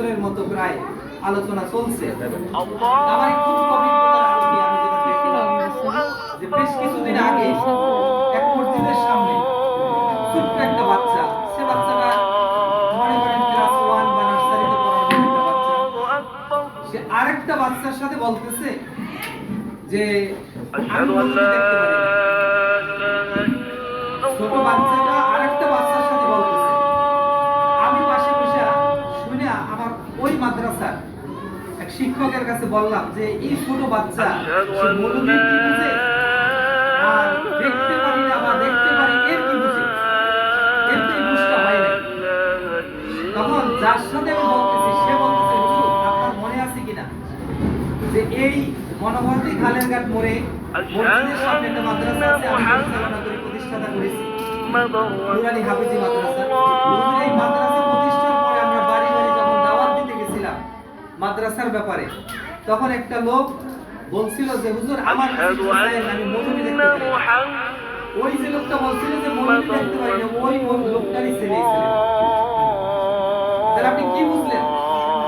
বছরের মতো প্রায় আলোচনা চলছে। আমার একটু অভিজ্ঞতার আলোকে আমি যেটা দেখলাম যে বেশ কিছুদিন আগে এক মসজিদের সামনে ছোট্ট একটা বাচ্চা, সে বাচ্চাটা মনে করেন ক্লাস 1 বা নার্সারিতে পড়ার একটা বাচ্চা, সে আরেকটা বাচ্চার সাথে বলতেছে যে আমি মসজিদ দেখতে পারি না। ছোট বাচ্চাটা আরেকটা বাচ্চার সাথে বলতেছে, আমি পাশে বসে শুনে আমার ওই মাদ্রাসার এক শিক্ষকের কাছে বললাম যে এই ছোট বাচ্চা সে মৌলবীর কি বুঝে আর দেখতে পারি না বা দেখতে পারি এর কি বুঝে, এর তো এই বুঝটা হয় না। তখন যার সাথে আমি বলতেছি সে বলতেছে, হুজুর আপনার মনে আছে কিনা যে এই মনোভাবী খালের ঘাট মোড়ে মসজিদের সামনে একটা মাদ্রাসা আছে, আমি পরিচালনা করে প্রতিষ্ঠাতা করেছি, নুরানি হাফেজি মাদ্রাসা। এই মাদ্রাসা প্রতিষ্ঠার পরে আমরা বাড়ি বাড়ি যখন দাওয়াত দিতে গেছিলাম মাদ্রাসার ব্যাপারে, তখন একটা লোক বলছিল যে হুজুর আমার কাছে আমি মৌলবী দেখতে পারি। ওই যে লোকটা বলছিল যে মৌলবী দেখতে পারি না, ওই লোকটারই ছেলে ছিলেন। তাহলে আপনি কি বুঝলেন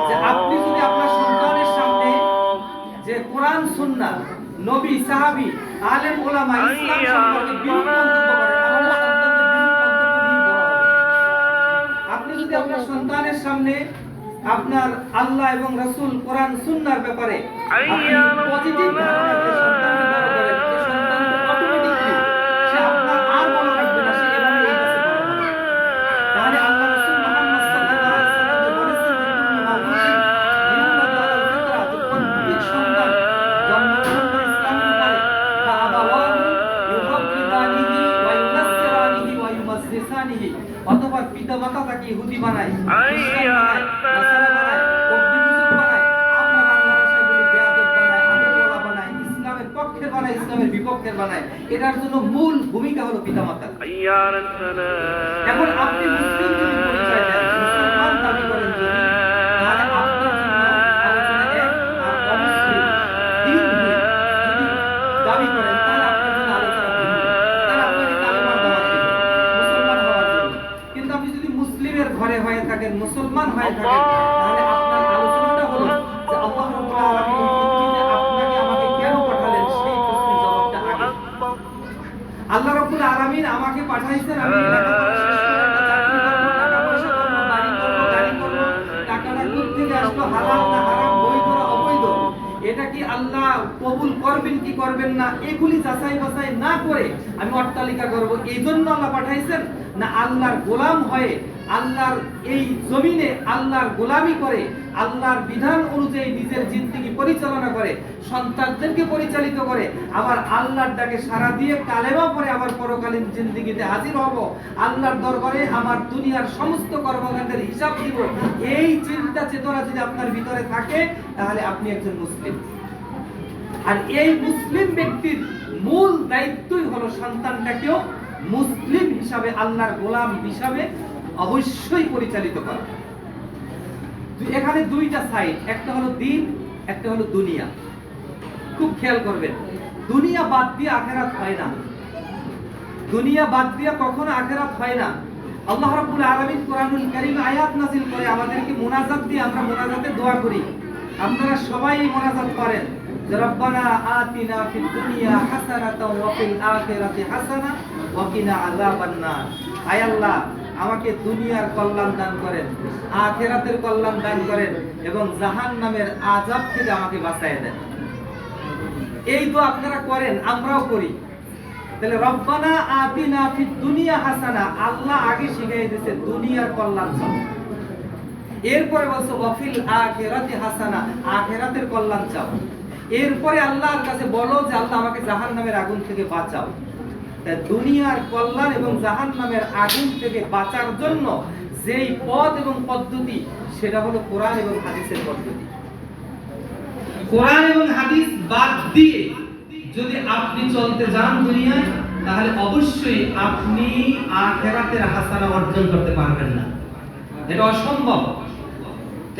যে আপনি যদি আপনার সন্তানের সামনে যে কোরআন সুন্নাহ নবী সাহাবী আলেম ওলামা ইসলাম সম্পর্কে বিরূপ মন্তব্য করেন, আপনার সন্তানদের বিরূপ মন্তব্য নিয়ে বড় হবে। আপনি যদি আপনার সন্তানের সামনে আপনার আল্লাহ এবং রাসূল কোরআন সুন্নাহর ব্যাপারে আপনি পজিটিভ ধারণা দিয়ে সন্তানকে বড় করেন, এই সন্তান অটোমেটিক্যালি সে আপনার আর মনে রাখবে না, সে এভাবে এই কাছে বড় হবে। তাহলে আল্লাহ রাসূল মুহাম্মদ সাল্লাল্লাহু আলাইহি ওয়াসাল্লাম যে বলেছেন যে কুল্লু মাউলুদিন ইউলাদু আলাল ফিতরা, যে প্রত্যেক সন্তান জন্মগ্রহণ করে ইসলামের উপরে, ফাআবাওয়াহু ইউহাব্বিদানিহি ওয়া ইউনাসসিরানিহি ওয়া ইউমাজ্জিসানিহি, অথবা পিতামাতা তাকে ইহুদি বানায়, খ্রিস্টান বানায়, নাসারা বানায়, অগ্নিপূজক বানায়, আপনার বাংলা ভাষায় বলি বেয়াদব বানায়, আদরওয়ালা বানায়, ইসলামের পক্ষের বানায়, ইসলামের বিপক্ষের বানায়। এটার জন্য মূল ভূমিকা হলো পিতামাতা। এখন আপনি মুসলিম যদি পরিচয় দেন, মুসলমান দাবি করেন যদি, তাহলে আপনার জন্য আলোচনা এক, আর অমুসলিম দিনহীন যদি দাবি করেন তাহলে আপনার জন্য আলোচনা ভিন্ন। তাহলে আপনাকে কালেমার দাওয়াত দিব মুসলমান হওয়ার জন্য। কিন্তু আপনি যদি মুসলিমের ঘরে হয়ে থাকেন, মুসলমান হয়ে থাকেন, তাহলে আপনার আলোচনাটা হলো যে আল্লাহ রাব্বুল আলামিন পৃথিবীতে আপনাকে আমাকে কেন পাঠালেন, সেই প্রশ্নের জবাবটা আগে। আল্লাহ রাব্বুল আলামিন আমাকে পাঠাইছেন আমি লেখাপড়া শেষ করে একটা চাকরি করব, টাকা পয়সা করব, বাড়ি করব, গাড়ি করব, টাকাটা কোথা থেকে আসলো, হালাল না হারাম, বৈধ না অবৈধ, এটা কি আল্লাহ কবুল করবেন কি করবেন না, এগুলি যাচাই বাছাই না করে আমি অট্টালিকা করব, এই জন্য আল্লাহ পাঠাইছেন? না আল্লাহর গোলাম হয়ে আল্লাহর এই জমিনে আল্লাহর গোলামি করে আল্লাহর বিধান অনুযায়ী নিজের জিন্দেগি পরিচালনা করে সন্তানদেরকে পরিচালিত করে আবার আল্লাহর ডাকে সাড়া দিয়ে কালেমা পড়ে আবার পরকালীন জিন্দেগিতে হাজির হব, আল্লাহর দরবারে আমার দুনিয়ার সমস্ত কর্মকাণ্ডের হিসাব দিব, এই চিন্তা চেতনা যদি আপনার ভিতরে থাকে তাহলে আপনি একজন মুসলিম। আর এই মুসলিম ব্যক্তির মূল দায়িত্বই হলো সন্তানটাকেও মুসলিম হিসাবে আল্লাহর গোলাম হিসাবে অবশ্যই পরিচালিত করা। এখানে দুইটা সাইড, একটা হলো দ্বীন, একটা হলো দুনিয়া। খুব খেয়াল করবেন, দুনিয়া বাদ দিয়ে আখিরাত হয় না, দুনিয়া বাদ দিয়ে কখনো আখিরাত হয় না। আল্লাহ রাব্বুল আলামিন কোরআনুল কারীম আয়াত নাযিল করে আমাদেরকে মুনাজাত দিয়ে, আমরা মুনাজাতে দোয়া করি, আপনারা সবাই মুনাজাত করেন যে রব্বানা আতিনা ফিদ দুনিয়া হাসানাতাও ওয়া ফিল আখিরাতি হাসানা ওয়া কিনা আযাবান নার। আয় আল্লাহ আমাকে দুনিয়ার কল্যাণ দান করেন, আখিরাতের কল্যাণ দান করেন এবং জাহান্নামের আযাব থেকে আমাকে বাঁচায় দেন। এই দোয়া আপনারা করেন, আমরাও করি। তাহলে রব্বানা আতিনা ফিদ দুনিয়া হাসানা, আল্লাহ আগে শিখিয়ে দিয়েছে দুনিয়ার কল্যাণ চাও, এরপরে বলছে ওয়া ফিল আখিরাতি হাসানা, আখিরাতের কল্যাণ চাও, এরপরে আল্লাহর কাছে বলো যে আল্লাহ আমাকে জাহান্নামের আগুন থেকে বাঁচাও। তাই দুনিয়ার কল্যাণ এবং জাহান্নামের আগুন থেকে বাঁচার জন্য যেই পথ এবং পদ্ধতি সেটা হলো কোরআন এবং হাদিসের পদ্ধতি। কোরআন এবং হাদিস বাদ দিয়ে যদি আপনি চলতে যান দুনিয়ায়, তাহলে অবশ্যই আপনি আখিরাতের হাসানা অর্জন করতে পারবেন না, এটা অসম্ভব।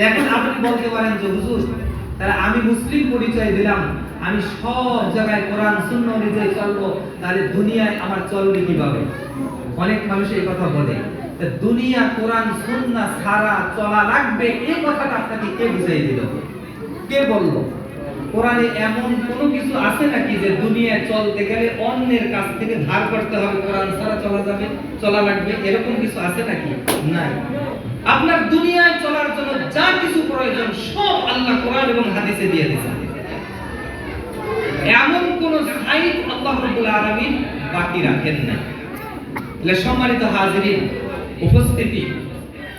এখন আপনি বলতে পারেন যে হুজুর তাহলে আমি মুসলিম পরিচয় দিলাম, আমি সব জায়গায় কোরআন সুন্নাহ অনুযায়ী চলবো, তাহলে দুনিয়ায় আমার চলবে কিভাবে? অনেক মানুষ এই কথা বলে, দুনিয়া কোরআন সুন্নাহ ছাড়া চলা লাগবে, এই কথাটা আপনাকে কে বুঝাই দিল? কে বলল? কোরআনে এমন কোনো কিছু আছে নাকি যে দুনিয়ায় চলতে গেলে অন্যের কাছ থেকে ধার করতে হবে, কোরআন ছাড়া চলা লাগবে, এরকম কিছু আছে নাকি? নাই। আপনার দুনিয়ায় চলার জন্য যা কিছু প্রয়োজন সব আল্লাহ কোরআন এবং হাদিসে দিয়ে দিয়েছেন। এমন কোন সাইড আল্লাহ রাব্বুল আলামিন বাকি রাখেন না। সম্মানিত হাজিরিন, উপস্থিতি,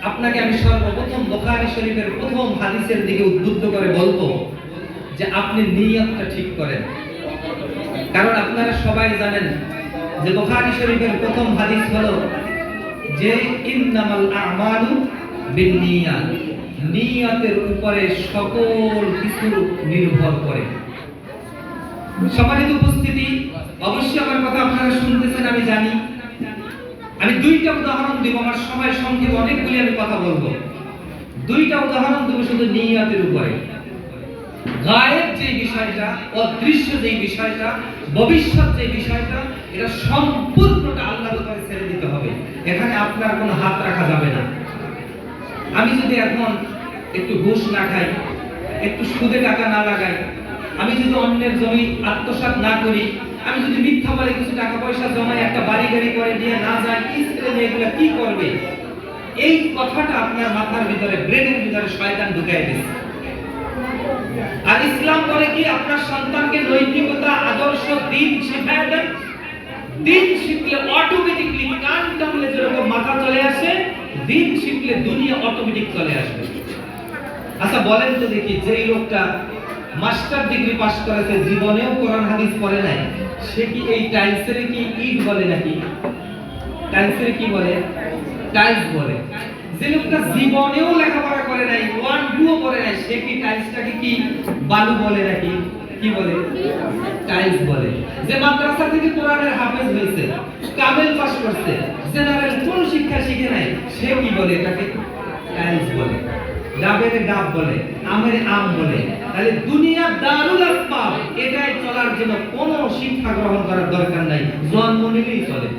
আপনাকে আমি সর্বপ্রথম বুখারী শরীফের প্রথম হাদিসের দিকে উদ্বুদ্ধ করে বলবো যে আপনি নিয়তটা ঠিক করেন। কারণ আপনারা সবাই জানেন যে বুখারী শরীফের প্রথম হাদিস হলো যে ইন্নামাল আমালু বিন্নিয়াত, নিয়তের উপরে সকল কিছু নির্ভর করে। সম্মানিত উপস্থিতি, অবশ্যই আমার কথা আপনারা শুনতেছেন আমি জানি। আমি দুইটা উদাহরণ দেব, আমার সময় সংক্ষেপ, অনেকগুলি আমি কথা বলবো। দুইটা উদাহরণ দেব শুধু নিয়তের উপরে। গায়েব যে বিষয়টা, অদৃশ্য যে বিষয়টা, ভবিষ্যৎ যে বিষয়টা, এটা সম্পূর্ণটা আল্লাহর উপরে ছেড়ে দিতে হবে। এখানে আপনার কোনো হাত রাখা যাবে না। আমি যদি এখন একটু ঘুষ না খাই, একটু সুদে টাকা না লাগাই, আমি যদি অন্যের জমি আত্মসাৎ না করি, আমি যদি মিথ্যা বলে কিছু টাকা পয়সা জমাই একটা বাড়ি গাড়ি করে দিয়ে না যাই, স্ত্রী মেয়েগুলো কি করবে? এই কথাটা আপনার মাথার ভিতরে, ব্রেনের ভিতরে শয়তান ঢুকাই দিয়েছে। আর ইসলাম বলে কি আপনার সন্তানকে নৈতিকতা, আদর্শ, দিন শিখায় দেন। দিন শিখলে অটোমেটিকলি কান টানলে যেরকম মাথা চলে আসে, দিন শিখলে দুনিয়া অটোমেটিক চলে আসবে। আচ্ছা বলেন তো দেখি, যেই লোকটা মাস্টার ডিগ্রি পাস করেছে, জীবনেও কোরআন হাদিস পড়ে নাই, সে কি এই টাইলসের কি ইট বলে নাকি? টাইলসের কি বলে? টাইলস বলে। যে লোকটা জীবনেও লেখাপড়া করে নাই, 1-2 পড়ে নাই, সে কি টাইলসটাকে কি বালু বলে নাকি? কি বলে? টাইলস বলে। যে মাদ্রাসা থেকে কোরআনের হাফেজ হয়েছে, কামেল পাস করছে, জেনারেল কোন শিক্ষা শিখে নাই, সে কি বলে? এটাকে টাইলস বলে। ডাবের ডাব বলে, আমের আম বলে। তাহলে দুনিয়া দারুল আসবাব, এটাই চলার জন্য কোনো শিক্ষা গ্রহণ করার দরকার নাই, জন্ম নিলেই চলে।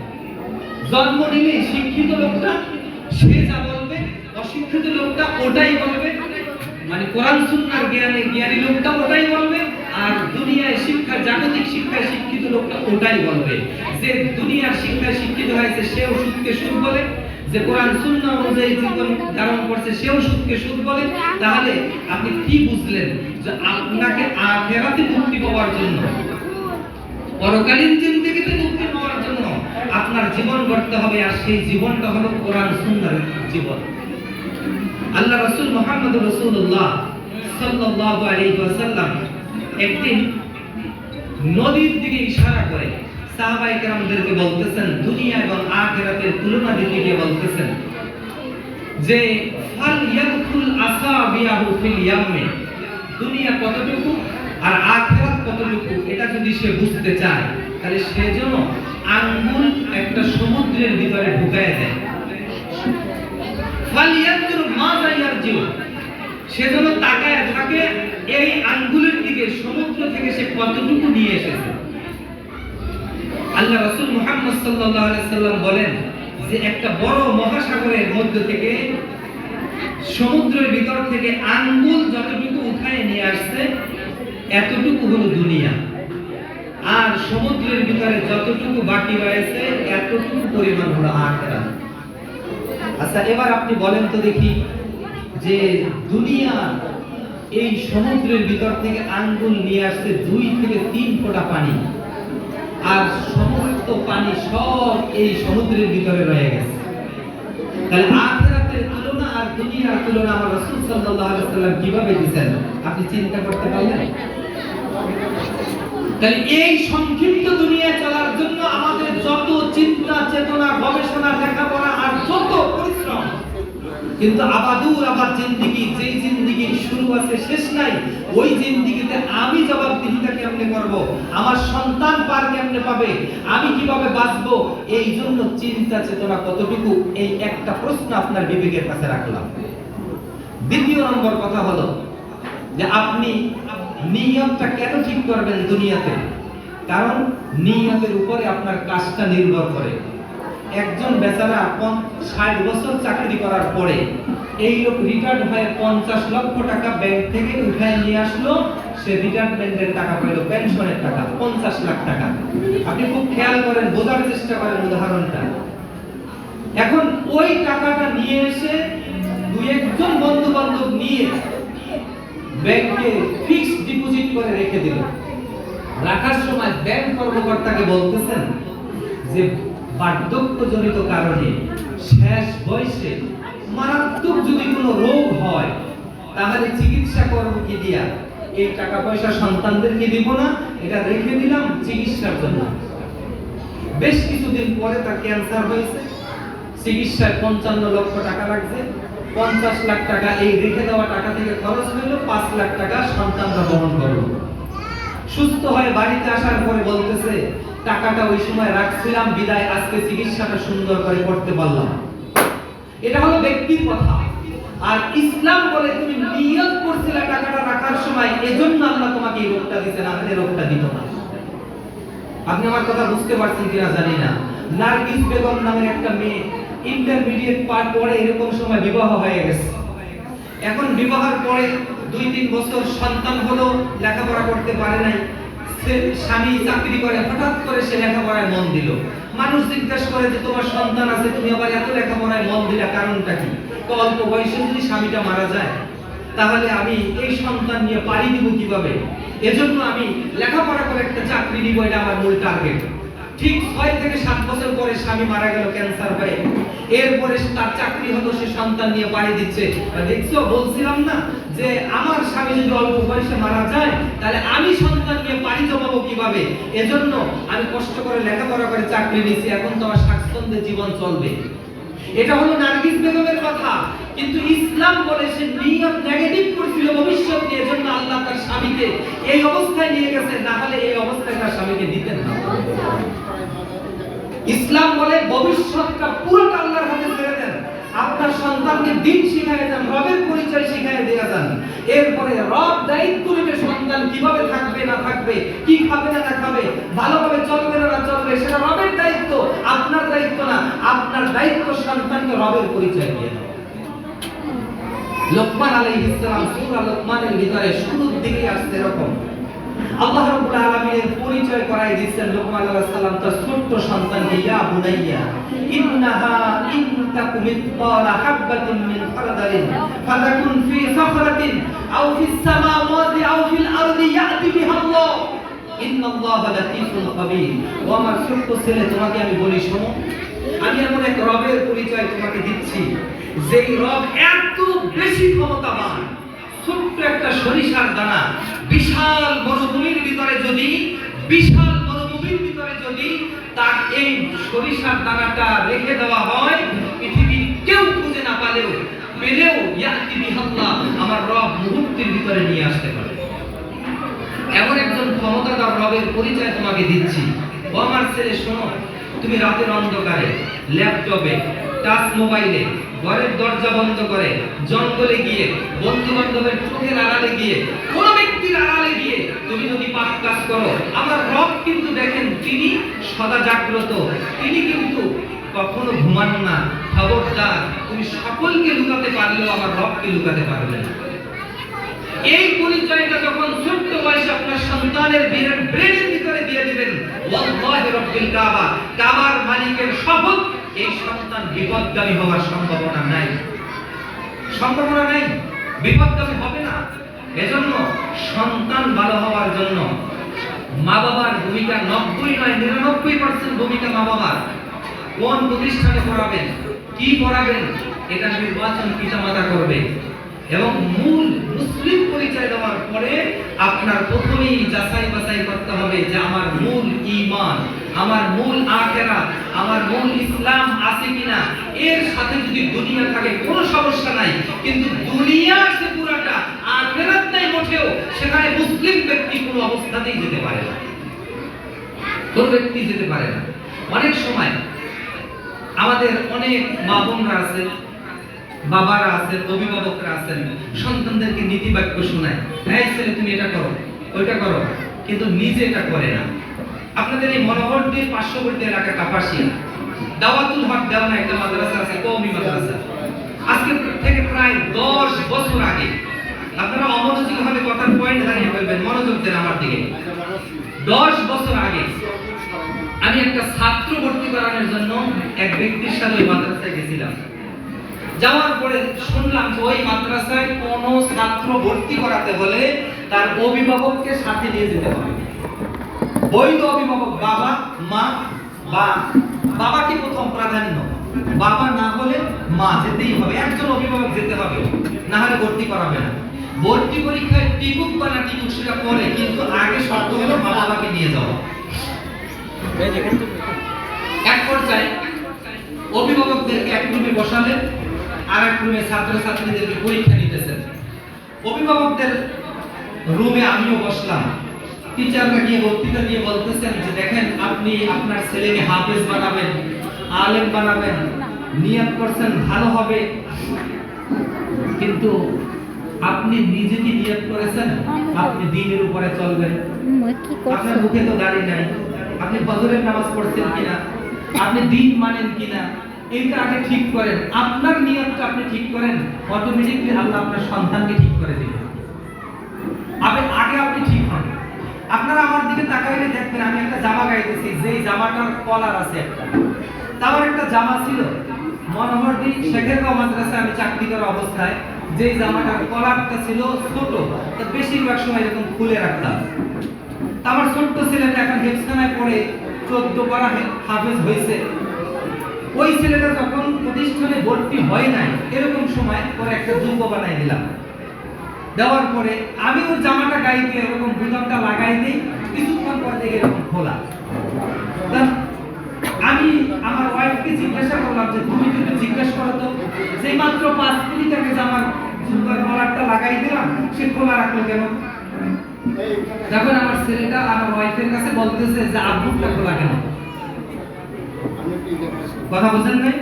জন্ম নিলেই শিক্ষিত লোকটা সে যা বলবে, অশিক্ষিত লোকটা ওটাই বলবে। মানে কোরআন সুন্নাহর জ্ঞানী লোকটা ওটাই বলবে, আর দুনিয়ায় শিক্ষা, জাগতিক শিক্ষায় শিক্ষিত লোকটা ওটাই বলবে। যে দুনিয়ার শিক্ষায় শিক্ষিত হয়েছে সেও সুদকে সুদ বলে, যে কোরআন সুন্নাহ অনুযায়ী জীবন ধারণ করছে সেও সুদকে সুদ বলে। তাহলে আপনি কি বুঝলেন? যে আপনাকে আখিরাতে মুক্তি পাওয়ার জন্য, পরকালীন জিন্দেগিতে মুক্তি পাওয়ার জন্য আপনার জীবন গড়তে হবে, আর সেই জীবনটা হলো কোরআন সুন্নাহর জীবন। আল্লাহ রাসূল মুহাম্মদুর রাসূলুল্লাহ সাল্লাল্লাহু আলাইহি ওয়াসাল্লাম একদিন নদীর দিকে ইশারা করে সাহাবায়ে কেরামদেরকে বলতেছেন, দুনিয়া এবং আখিরাতের তুলনা দিতে গিয়ে বলতেছেন যে ফাল ইয়াদখুল আসাবিয়াহু ফিল ইয়ামে, দুনিয়া কতটুকু আর আখিরাত কতটুকু এটা যদি সে বুঝতে চায়, তাহলে সে যেন আঙ্গুল একটা সমুদ্রের ভিতরে ঢুকায় দেয়। ফাল ইয়াদুর মাযা ইয়ারজিউ, সে যেন তাকায় থাকে এই আঙ্গুলের দিকে, সমুদ্র থেকে সে কতটুকু নিয়ে এসেছে। আল্লাহ রাসূল মুহাম্মদ সাল্লাল্লাহু আলাইহি সাল্লাম বলেন যে একটা বড় মহাসাগরের মধ্য থেকে, সমুদ্রের ভিতর থেকে আঙ্গুল যতটুকু উঠায় নিয়ে আসছে এতটুকু হলো দুনিয়া, আর সমুদ্রের ভিতরে যতটুকু বাকি রয়েছে এতটুকু পরিমাণ হলো আখিরাত। আচ্ছা এবার আপনি বলেন তো দেখি, যে দুনিয়া এই সমুদ্রের ভিতর থেকে আঙ্গুল নিয়ে আসছে 2 থেকে 3 ফোঁটা পানি, আর সমস্ত পানি সব এই সমুদ্রের ভিতরে রয়ে গেছে। তাহলে আখিরাতের তুলনা আর দুনিয়ার তুলনা আমার রাসূল সাল্লাল্লাহু আলাইহি ওয়াসাল্লাম কিভাবে দিবেন আপনি চিন্তা করতে পারলেন? তাহলে এই সংক্ষিপ্ত দুনিয়ায় চলার জন্য আমাদের যত চিন্তা, চেতনা, গবেষণা, লেখাপড়া আর যত পরিশ্রম, কিন্তু আবাদুর আবাদ জিন্দেগি, যেই জিন্দেগির শুরু আছে শেষ নাই, ওই জিন্দেগিতে আমি জবাবদিহিতা কেমনে করব, আমার সন্তান পার কেমনে পাবে, আমি কিভাবে বাঁচবো, এই জন্য চিন্তা চেতনা কতটুকু, এই একটা প্রশ্ন আপনার বিবেকের কাছে রাখলাম। দ্বিতীয় নম্বর কথা হলো যে আপনি নিয়তটা কেন ঠিক করবেন দুনিয়াতে? কারণ নিয়তের উপরে আপনার কাজটা নির্ভর করে। একজন বেচারা 60 বছর চাকরি করার পরে এই লোক রিটায়ার্ড হয়ে 50 লক্ষ টাকা ব্যাংক থেকে উঠায় নিয়ে আসলো, সে রিটায়ারমেন্টের টাকা পেল, পেনশনের টাকা 50 লাখ টাকা। আপনি খুব খেয়াল করেন, বোঝার চেষ্টা করেন উদাহরণটা। এখন ওই টাকাটা নিয়ে এসে দুই একজন বন্ধু বান্ধব নিয়ে ব্যাংকে ফিক্সড ডিপোজিট করে রেখে দিল। রাখার সময় ব্যাংক কর্মকর্তাকে বলতেছেন যে বার্ধক্যজনিত কারণে শেষ বয়সে মারাত্মক যদি কোনো রোগ হয় তাহলে চিকিৎসা করব কি দিয়া, এই টাকা পয়সা সন্তানদেরকে দিব না, এটা রেখে দিলাম চিকিৎসার জন্য। বেশ কিছুদিন পরে তার ক্যান্সার হয়েছে, চিকিৎসায় 55 লক্ষ টাকা লাগছে। 50 লাখ টাকা এই রেখে দেওয়া টাকা থেকে খরচ হইল, 5 লাখ টাকা সন্তানরা বহন করলো। সুস্থ হয়ে বাড়িতে আসার পরে বলতেছে, টাকাটা ওই সময় রাখছিলাম বিদায় আজকে চিকিৎসাটা সুন্দর করে করতে পারলাম। এটা হলো ব্যক্তির কথা। আর ইসলাম বলে তুমি নিয়ত করছিলে টাকাটা রাখার সময়, এজন্য আল্লাহ তোমাকে এই রোগটা দিয়েছে, না হলে রোগটা দিত না। আপনি আমার কথা বুঝতে পারছেন কিনা জানি না। নার্গিস বেগম নামের একটা মেয়ে ইন্টারমিডিয়েট পার পরে এরকম সময় বিবাহ হয়ে গেছে। এখন বিবাহের পরে 2-3 বছর সন্তান হলো, লেখাপড়া করতে পারে নাই। স্বামী চাকরি করে, হঠাৎ করে সে লেখাপড়ায় মন দিল। মানুষ জিজ্ঞাসা করে যে তোমার সন্তান আছে, তুমি আবার এত লেখাপড়ায় মন দিলা, কারণটা কি? অল্প বয়সে যদি স্বামীটা মারা যায় তাহলে আমি এই সন্তান নিয়ে পাড়ি দিব কিভাবে? এজন্য আমি লেখাপড়া করে একটা চাকরি নিব, এটা আমার মূল টার্গেট। ঠিক 6 থেকে 7 বছর পরে স্বামী মারা গেল ক্যান্সার হয়ে। এরপরে তার চাকরি হলো, সে সন্তান নিয়ে পাড়ি দিচ্ছে। দেখছো, বলছিলাম না যে আমার স্বামী যদি অল্প বয়সে মারা যায় তাহলে আমি সন্তান নিয়ে পাড়ি জমাবো কিভাবে? এজন্য আমি কষ্ট করে লেখাপড়া করে চাকরি নিয়েছি, এখন তো আমার স্বাচ্ছন্দ্যে জীবন চলবে। এটা হলো নার্গিস বেগমের কথা। কিন্তু ইসলাম বলে সে নিয়ত নেগেটিভ করছিল ভবিষ্যৎ নিয়ে, এজন্য আল্লাহ তার স্বামীকে এই অবস্থায় নিয়ে গেছে, না হলে এই অবস্থায় তার স্বামীকে দিতেন না। ইসলাম বলে ভবিষ্যৎটা পুরোটা আল্লাহর হাতে ছেড়ে দেন। আপনার সন্তানকে দিন শিখায় দেন, রবের পরিচয় শিখায় দিয়ে যান। এরপরে রব দায়িত্ব নেবে সন্তান কিভাবে থাকবে না থাকবে, কি খাবে না খাবে, ভালোভাবে চলবে না চলবে, সেটা রবের দায়িত্ব, আপনার দায়িত্ব না। আপনার দায়িত্ব সন্তানকে রবের পরিচয় দিয়ে দেওয়া। লোকমান আলাইহিস সালাম সূরা লোকমানের ভিতরে শুরুর দিকে আসছে এরকম আল্লাহ রাব্বুল আলামিনের পরিচয় করায় দিয়েছেন। লোকমান আলাইহিস সালাম তার ছোট্ট সন্তানকে, ইয়া বুনাইয়া ইন্নাহা ইন তাকুম মিসকালা হাববাতিন মিন খারদালিন ফাতাকুন ফি সাখরাতিন আও ফিস সামাওয়াতি আও ফিল আরদি ইয়াতি বিহা আল্লাহ ইন্নাল্লাহা লাতীফুল খাবীর। ও আমার ছোট্ট ছেলে, তোমাকে আমি বলি শোনো, আমি এমন এক রবের পরিচয় তোমাকে দিচ্ছি, যেই রব এত বেশি ক্ষমতাবান। ছোট্ট একটা সরিষার দানা বিশাল মরুভূমির ভিতরে যদি তার এই সরিষার দানাটা রেখে দেওয়া হয়, পৃথিবীর কেউ খুঁজে না পেলেও ইয়াতি বিহাল্লাহ, আমার রব মুহূর্তের ভিতরে নিয়ে আসতে পারে। এমন একজন ক্ষমতাধর রবের পরিচয় তোমাকে দিচ্ছি। ও আমার ছেলে শোনো, তুমি রাতের অন্ধকারে ল্যাপটপে, টাচ মোবাইলে, ঘরের দরজা বন্ধ করে, জঙ্গলে গিয়ে, বন্ধু বান্ধবের চোখের আড়ালে গিয়ে, কোন ব্যক্তির আড়ালে গিয়ে তুমি যদি পাপ কাজ করো, আমার রব কিন্তু দেখেন, তিনি সদা জাগ্রত, তিনি কিন্তু কখনো ঘুমান না। খবরদার, তুমি সকলকে লুকাতে পারলেও আমার রবকে লুকাতে পারবে না। এই পরিচয়টা যখন ছোট্ট বয়সে আপনার সন্তানের ব্রেনের ভিতরে দিয়ে দিবেন, ওয়াল্লাহি রাব্বিল কাবা, কাবার মালিকের শপথ, এই সন্তান বিপদগামী হওয়ার সম্ভাবনা নাই, বিপদগামী হবে না। এজন্য সন্তান ভালো হওয়ার জন্য মা বাবার ভূমিকা 90 নয় 99% ভূমিকা মা বাবার। কোন প্রতিষ্ঠানে পড়াবেন, কি পড়াবেন, এটা নির্বাচন পিতামাতা করবে। এবং মূল মুসলিম পরিচয় দেওয়ার পরে আপনার প্রথমেই যাচাই বাছাই করতে হবে যে আমার মূল ঈমান, আমার মূল আখিরাত, আমার মূল ইসলাম আছে কিনা। এর সাথে যদি দুনিয়া থাকে কোনো সমস্যা নাই, কিন্তু দুনিয়া আছে পুরাটা, আখিরাত নাই মোটেও, সেখানে মুসলিম ব্যক্তি কোনো অবস্থাতেই যেতে পারে না, কোন ব্যক্তি যেতে পারে না। অনেক সময় আমাদের অনেক মা বোনরা আছে, বাবারা আছেন, অভিভাবকরা আছেন, সন্তানদেরকে নীতি বাক্য শোনায়, এই ছেলে তুমি এটা করো, ওইটা করো, কিন্তু নিজে এটা করে না। আপনাদের এই মনোহরদীর পার্শ্ববর্তী এলাকা কাপাসিয়া, দাওয়াতুল হক দেওয়ানা একটা মাদ্রাসা আছে, কওমি মাদ্রাসা। আজকে থেকে প্রায় 10 বছর আগে, আপনারা অমনোযোগী ভাবে কথার পয়েন্ট হারিয়ে ফেলবেন, মনোযোগ দেন আমার দিকে। 10 বছর আগে আমি একটা ছাত্র ভর্তি করানোর জন্য এক ব্যক্তির সাথে ওই মাদ্রাসায় গেছিলাম। যাওয়ার পরে শুনলাম যে ওই মাদ্রাসায় কোনো ছাত্র ভর্তি করাতে হলে তার অভিভাবককে সাথে নিয়ে যেতে হবে। বৈধ অভিভাবক, বাবা মা, বা বাবাকে প্রথম প্রাধান্য, বাবা না হলে মা যেতেই হবে, একজন অভিভাবক যেতে হবে, না হলে ভর্তি করাবে না। ভর্তি পরীক্ষায় টিকুক বা না টিকুক সেটা পরে, কিন্তু আগে শর্ত হলো মা বাবাকে নিয়ে যাওয়া। এক পর্যায়ে অভিভাবকদেরকে এক রুমে বসালেন, আর এক রুমে ছাত্রছাত্রীদেরকে পরীক্ষা নিতেছেন। অভিভাবকদের রুমে আমিও বসলাম। টিচাররা গিয়ে বক্তৃতা দিয়ে বলতেছেন যে দেখেন, আপনি আপনার ছেলেকে হাফেজ বানাবেন, আলেম বানাবেন, নিয়ত করছেন ভালো হবে, কিন্তু আপনি নিজে কি নিয়ত করেছেন আপনি দ্বীনের উপরে চলবেন? আপনার মুখে তো দাড়ি নাই, আপনি ফজরের নামাজ পড়ছেন কিনা, আপনি দ্বীন মানেন কিনা, এইটা আগে ঠিক করেন। আপনার নিয়তটা আপনি ঠিক করেন, অটোমেটিকলি আল্লাহ আপনার সন্তানকে ঠিক করে দিবেন। আগে আপনি ঠিক হন। আপনারা আমার দিকে তাকাইলে দেখবেন আমি একটা জামা গাইতেছি, যেই জামাটার কলার আছে একটা। তার একটা জামা ছিল মনোহরদী শেখেরগাঁও মাদ্রাসায় আমি চাকরি করা অবস্থায়, যেই জামাটার কলারটা ছিল ছোট, তো বেশিরভাগ সময় এরকম খুলে রাখতাম। আমার ছোট্ট ছেলেটা এখন হেফজখানায় পড়ে 14 পারা হাফেজ হয়েছে। ওই ছেলেটা যখন প্রতিষ্ঠানে ভর্তি হয় নাই, এরকম সময় পরে একটা জুব্বা বানাই দিলাম। দেওয়ার পরে আমি ওর জামাটা গায়ে দিয়ে এরকম বুতামটা লাগাই দিই, কিছুক্ষণ পর দেখে এরকম খোলা। আমি আমার ওয়াইফকে জিজ্ঞাসা করলাম যে তুমি কিন্তু জিজ্ঞাসা করো তো, যে মাত্র 5 মিনিট আগে জামার জুব্বার কলারটা লাগাই দিলাম, সে খোলা রাখলো কেন? যখন আমার ছেলেটা আমার ওয়াইফের কাছে বলতেছে যে আব্বুটা খোলা কেন, কথা বুঝেন নাই?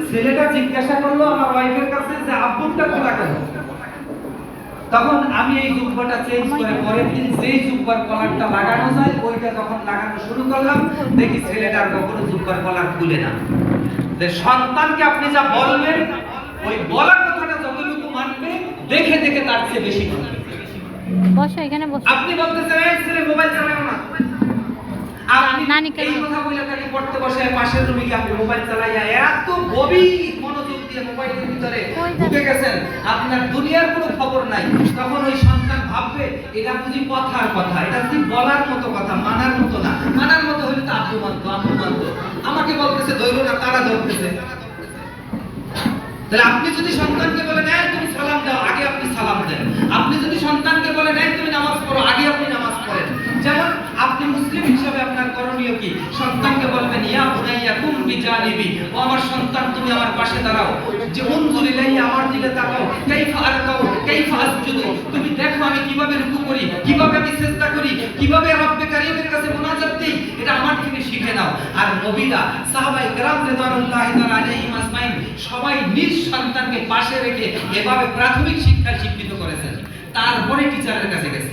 ছেলেটা জিজ্ঞাসা করলো আমার ওয়াইফের কাছে যে আব্বুটা খোলা কেন। তখন আমি এই জুব্বাটা চেঞ্জ করে পরের দিন যেই জুব্বার কলারটা লাগানো যায় ওইটা যখন লাগানো শুরু করলাম, দেখি ছেলেটা আর কখনো জুব্বার কলার খুলে না। যে সন্তানকে আপনি যা বলবেন, ওই বলার কথাটা যতটুকু মানবে, দেখে দেখে তার চেয়ে বেশি মানবে। বসো এখানে বসো। আপনি বলতেছেন এই ছেলে মোবাইল চালায় না, আপনি এই কথা বলে তাকে পড়তে বসে পাশের রুমে গিয়ে আপনি মোবাইল চালাইয়া এত গভীর মনোযোগ দিয়ে মোবাইলের ভিতরে ঢুকে গেছেন, আপনার দুনিয়ার কোনো খবর নাই। তখন ওই সন্তান ভাববে এটা বুঝি কথার কথা, এটা বুঝি বলার মতো কথা, মানার মতো না। মানার মতো হলে তো আব্বু মানতো, আম্মু মানতো। আমাকে বলতেছে ধরো না, তারা ধরতেছে। তাহলে আপনি যদি সন্তানকে বলেন এই তুমি সালাম দাও, আগে আপনি সালাম দেন। আপনি যদি সন্তানকে বলেন এই তুমি নামাজ পড়ো, আগে আপনি নামাজ পড়েন। যেমন আপনি মুসলিম হিসেবে আপনার করণীয় কি? সন্তানকে বলবেন ইয়া বুনাইয়া কুম বিজানিবি, ও আমার সন্তান তুমি আমার পাশে দাঁড়াও। যে উনজুর ইলাইয়া, আমার দিকে তাকাও। কাইফা আরকাউ কাইফা আসজুদু, তুমি দেখো আমি কিভাবে রুকু করি, কিভাবে আমি সিজদা করি, কিভাবে রব্বে কারীমের কাছে মুনাজাত দেই, এটা আমার থেকে শিখে নাও। আর নবীরা, সাহাবায়ে কেরাম রাদিয়াল্লাহু তাআলা আলাইহিম আজমাইন সবাই নিজ সন্তানকে পাশে রেখে এভাবে প্রাথমিক শিক্ষা শিক্ষিত করেছেন, তারপরে টিচারের কাছে গেছে।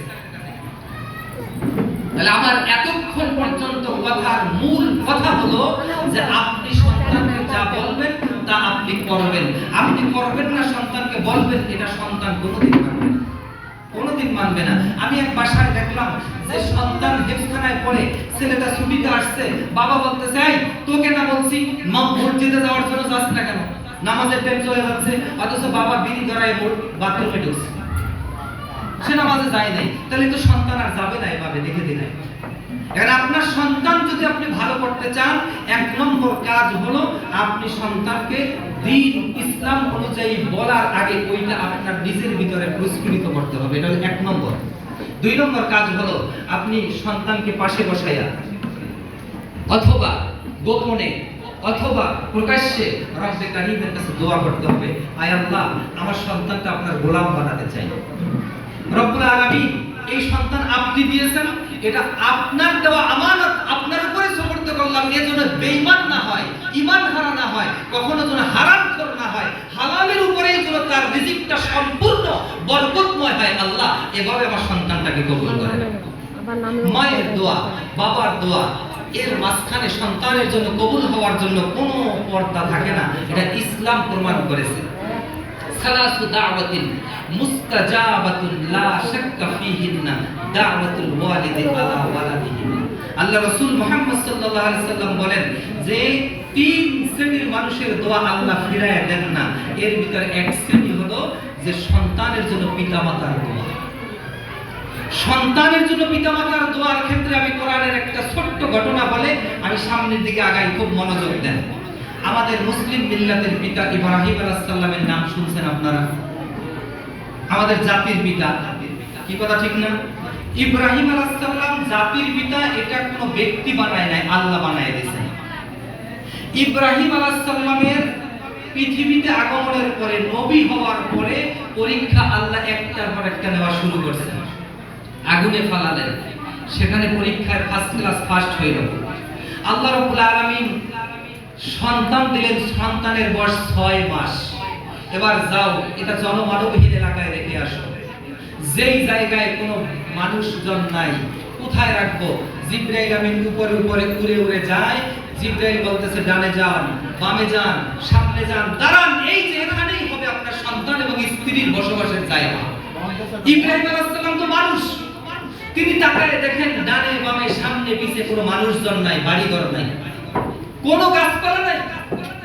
তাহলে আমার এতক্ষণ পর্যন্ত কথার মূল কথা হলো যে আপনি সন্তানকে যা বলবেন তা আপনি করবেন। আপনি করবেন না, সন্তানকে বলবেন, এটা সন্তান কোনোদিন মানবে না, কোনোদিন মানবে না। আমি এক বাসায় দেখলাম যে সন্তান হেফজখানায় পড়ে, ছেলেটা ছুটিতে আসছে, বাবা বলতেছে এই তোকে না বলছি মসজিদে যাওয়ার জন্য যাস না কেন, নামাজের টাইম চলে যাচ্ছে, অথচ বাবা বিড়ি ধরায় বাথরুমে ঢুকছে, সে নামাজে যায় নাই। তাহলে তো সন্তান আর যাবে না এভাবে দেখে দেখে। এখন আপনার সন্তান যদি আপনি ভালো করতে চান, 1 নম্বর কাজ হলো আপনি সন্তানকে দ্বীন ইসলাম অনুযায়ী বলার আগে ওইটা আপনার নিজের ভিতরে প্রস্ফুটিত করতে হবে, এটা হলো 1 নম্বর। 2 নম্বর কাজ হলো আপনি সন্তানকে পাশে বসাইয়া অথবা গোপনে অথবা প্রকাশ্যে রব্বে কারীমের কাছে দোয়া করতে হবে, আয় আল্লাহ আমার সন্তানকে আপনার গোলাম বানাতে চাই। রব্বুল আলামিন এই সন্তান আপনি দিয়েছেন, এটা আপনার দেওয়া আমানত, আপনার উপরে সুপর্দ করলাম, এর জন্য বেঈমান না হয়, ঈমান হারা না হয়, কখনো যেন হারামখোর না হয়, হালালের উপরেই যেন তার রিজিকটা সম্পূর্ণ বরকতময় হয়। আল্লাহ এভাবে আমার সন্তানটাকে কবুল করেন। মায়ের দোয়া, বাবার দোয়া, এর মাঝখানে সন্তানের জন্য কবুল হওয়ার জন্য কোনো পর্দা থাকে না, এটা ইসলাম প্রমাণ করেছে। সালাসু দাওয়াতিন মুস্তাজাবাতুন লা শাক্কা ফীহিন্না দাওয়াতুল ওয়ালিদি আলা ওয়ালাদিহি। আল্লাহ রাসূল মুহাম্মদ সাল্লাল্লাহু আলাইহি সাল্লাম বলেন যে তিন শ্রেণীর মানুষের দোয়া আল্লাহ ফিরায় দেন না, এর ভিতরে এক শ্রেণী হলো যে সন্তানের জন্য পিতামাতার দোয়া। সন্তানের জন্য পিতামাতার দোয়ার ক্ষেত্রে আমি কোরআনের একটা ছোট্ট ঘটনা বলে আমি সামনের দিকে আগাই, খুব মনোযোগ দেন। আমাদের মুসলিম মিল্লাতের পিতা ইব্রাহিম আলাইহিস সালামের নাম শুনছেন আপনারা? আমাদের জাতির পিতা, কি কথা ঠিক না? ইব্রাহিম আলাইহিস সালাম জাতির পিতা, এটা কোনো ব্যক্তি বানায় নাই, আল্লাহ বানায় দিয়েছেন। ইব্রাহিম আলাইহিস সালামের পৃথিবীতে আগমনের পরে, নবী হওয়ার পরে পরীক্ষা আল্লাহ একটার পর একটা নেওয়া শুরু করেছেন। আগুনে ফালালেন, সেখানে পরীক্ষায় ফার্স্ট ক্লাস ফার্স্ট হইল। আল্লাহ রাব্বুল আলামিন সন্তান দিলেন, সন্তানের বয়স 6 মাস। এবার যাও এটা জনমানবহীন এলাকায় রেখে আসো, যেই জায়গায় কোনো মানুষজন নাই, কোথায় রাখবো? জিবরাইল আমিন উপরে উপরে উড়ে উড়ে যায়। জিবরাইল বলতেছে ডানে যান, বামে যান, সামনে যান, দাঁড়ান, এই যে এখানেই হবে আপনার সন্তান এবং স্ত্রীর বসবাসের জায়গা। ইব্রাহিম আলাইহিস সালাম তো মানুষ, তিনি তাকায় দেখেন ডানে বামে সামনে পিছে কোনো মানুষজন নাই, বাড়িঘর নাই, কোনো গাছপালা নাই।